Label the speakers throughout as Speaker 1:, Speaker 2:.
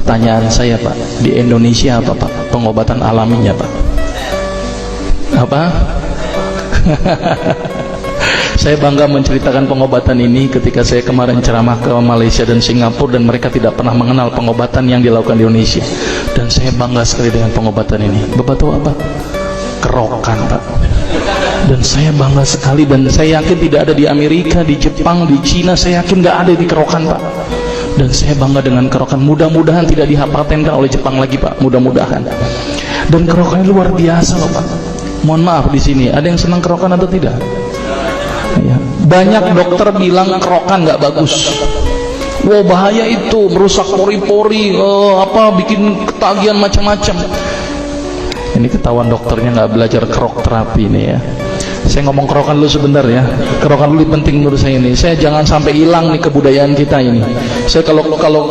Speaker 1: Pertanyaan saya Pak, di Indonesia apa Pak pengobatan alaminya Pak? Apa? Saya bangga menceritakan pengobatan ini ketika saya kemarin ceramah ke Malaysia dan Singapura, dan mereka tidak pernah mengenal pengobatan yang dilakukan di Indonesia. Dan saya bangga sekali dengan pengobatan ini. Bapak tahu apa? Kerokan Pak. Dan saya bangga sekali, dan saya yakin tidak ada di Amerika, di Jepang, di Cina, saya yakin nggak ada di kerokan Pak. Dan saya bangga dengan kerokan. Mudah-mudahan tidak dipatenkan oleh Jepang lagi Pak, mudah-mudahan. Dan kerokan luar biasa loh Pak. Mohon maaf, di sini ada yang senang kerokan atau tidak? Ya. Banyak dokter bilang kerokan nggak bagus. Wah, bahaya itu, merusak pori-pori, bikin ketagihan macam-macam. Ini ketahuan dokternya nggak belajar kerok terapi ini ya. Saya ngomong kerokan dulu sebentar ya. Kerokan dulu penting menurut saya ini. Saya jangan sampai hilang nih kebudayaan kita ini. Saya kalau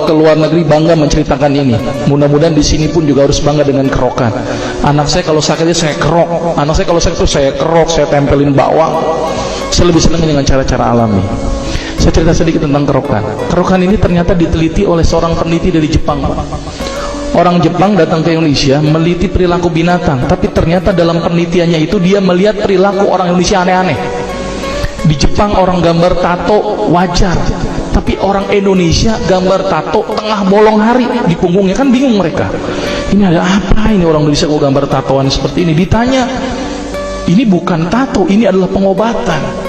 Speaker 1: ke luar negeri bangga menceritakan ini. Mudah-mudahan di sini pun juga harus bangga dengan kerokan. Anak saya kalau sakitnya saya kerok. Anak saya kalau sakit itu saya kerok, saya tempelin bawang. Saya lebih senang dengan cara-cara alami. Saya cerita sedikit tentang kerokan. Kerokan ini ternyata diteliti oleh seorang peneliti dari Jepang. Orang Jepang datang ke Indonesia meliti perilaku binatang, tapi ternyata dalam penelitiannya itu dia melihat perilaku orang Indonesia aneh-aneh. Di Jepang orang gambar tato wajar, tapi orang Indonesia gambar tato tengah bolong hari di punggungnya, kan bingung mereka. Ini ada apa ini orang Indonesia kok gambar tatoan seperti ini? Ditanya, ini bukan tato, ini adalah pengobatan.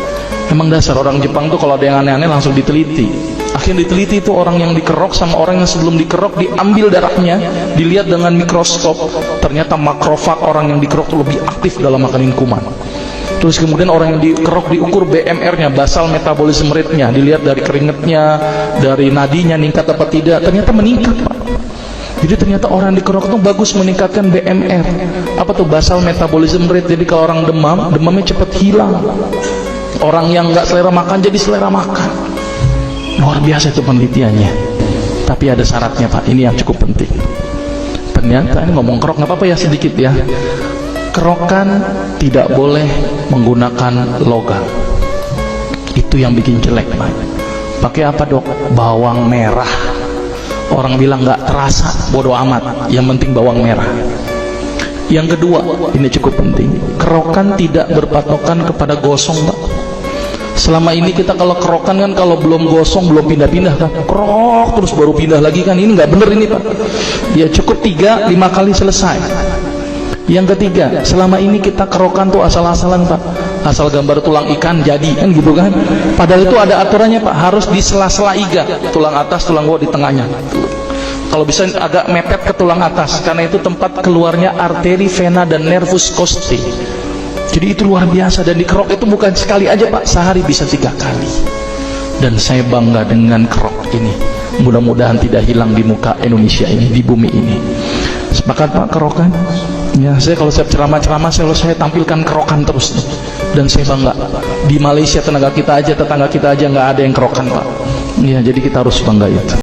Speaker 1: Emang dasar orang Jepang tuh kalau ada yang aneh-aneh langsung diteliti. Akhirnya diteliti itu orang yang dikerok sama orang yang sebelum dikerok, diambil darahnya, dilihat dengan mikroskop. Ternyata makrofag orang yang dikerok itu lebih aktif dalam makan kuman. Terus kemudian orang yang dikerok diukur BMR-nya, basal metabolism rate-nya, dilihat dari keringetnya, dari nadinya meningkat apa tidak. Ternyata meningkat Pak. Jadi ternyata orang yang dikerok itu bagus meningkatkan BMR. Apa tuh basal metabolism rate? Jadi kalau orang demam, demamnya cepat hilang. Orang yang nggak selera makan jadi selera makan. Luar biasa itu penelitiannya. Tapi ada syaratnya Pak, ini yang cukup penting. Ternyata ini ngomong kerok nggak apa-apa ya sedikit ya. Kerokan tidak boleh menggunakan logam. Itu yang bikin jelek Pak. Pakai apa dok? Bawang merah. Orang bilang nggak terasa, bodoh amat. Yang penting bawang merah. Yang kedua, ini cukup penting. Kerokan tidak berpatokan kepada gosong Pak. Selama ini kita kalau kerokan kan kalau belum gosong belum pindah-pindah kan, kerok terus baru pindah lagi kan, ini nggak bener ini Pak. Ya cukup 3-5 kali selesai. Yang ketiga, selama ini kita kerokan tuh asal-asalan Pak, asal gambar tulang ikan jadi kan gitu kan. Padahal itu ada aturannya Pak, harus di sela-sela iga, tulang atas tulang bawah di tengahnya. Kalau bisa agak mepet ke tulang atas, karena itu tempat keluarnya arteri, vena dan nervus costae. Jadi itu luar biasa, dan dikerok itu bukan sekali aja Pak, sehari bisa 3 kali. Dan saya bangga dengan kerok ini. Mudah-mudahan tidak hilang di muka Indonesia ini, di bumi ini. Sepakat Pak kerokan? Ya, kalau saya ceramah-ceramah saya tampilkan kerokan terus. Dan saya bangga. Di Malaysia tetangga kita aja nggak ada yang kerokan Pak. Ya, jadi kita harus bangga itu.